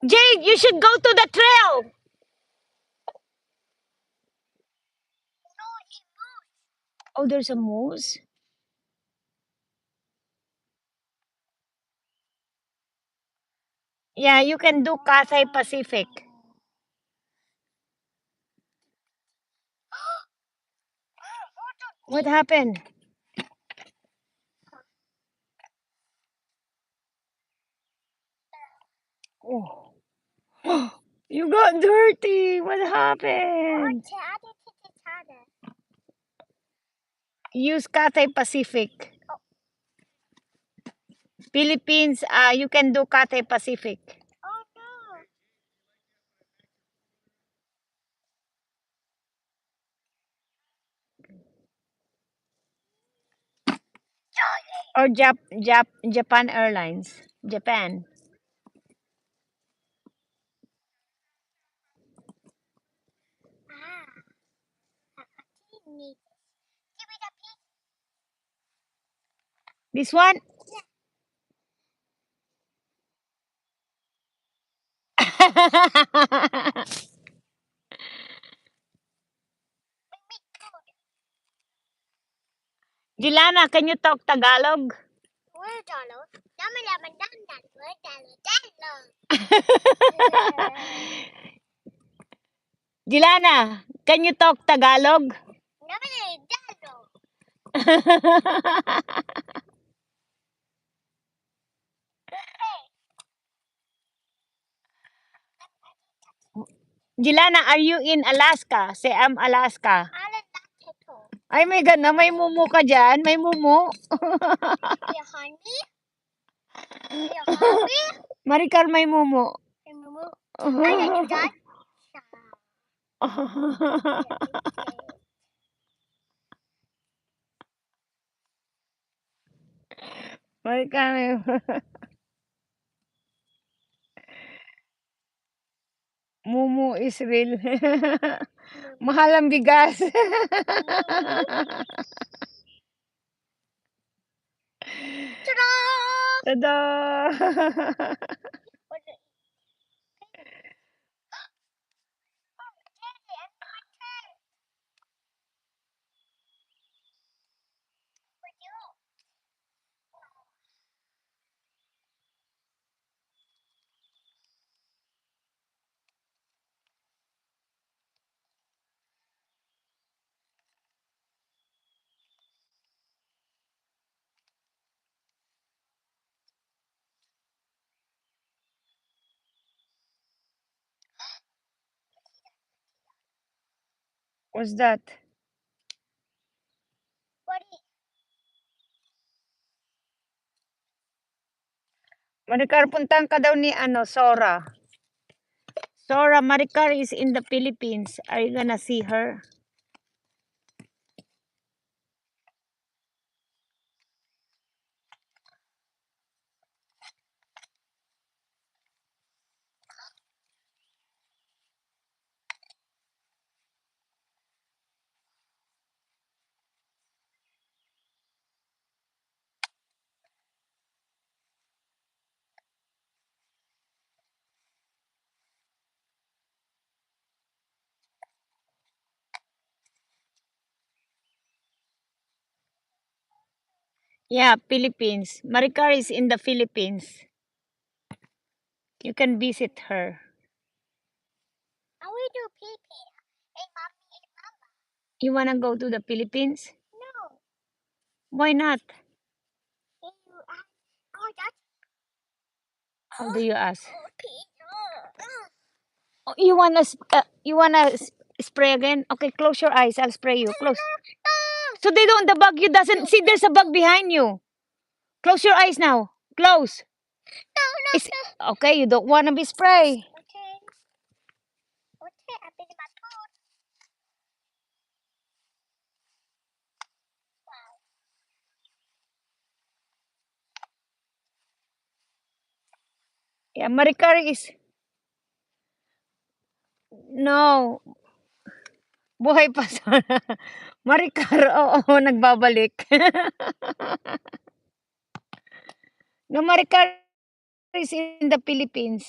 Jade, you should go to the trail. Oh, there's a moose. Yeah, you can do Cathay Pacific. What happened? Oh. You got dirty. What happened? Use Cathay Pacific. Philippines, you can do Cathay Pacific. Or Japan Airlines. Japan. This one? Dilana, can you talk Tagalog? Dilana, can you talk Tagalog? Dilana, are you in Alaska? Say, I'm Alaska. Ay, may gana. May mumu ka dyan. May mumu. Maricar, may mumu. Maricar, may mumu is real. Mahal ang bigas. Tada! What's that? Maricar, puntahan ka daw ni Sora. Sora, Maricar is in the Philippines. Are you gonna see her? Yeah, Philippines. Maricar is in the Philippines. You can visit her. You wanna go to the Philippines? Why not? How do you ask? Oh, you wanna spray again? Okay, close your eyes. I'll spray you. Close. So the bug you doesn't see. There's a bug behind you. Close your eyes now. Close. It's, okay, you don't wanna be spray. Yeah, Maricar is no. Buhay pa sana. Maricar, oo, nagbabalik. No, Maricar is in the Philippines.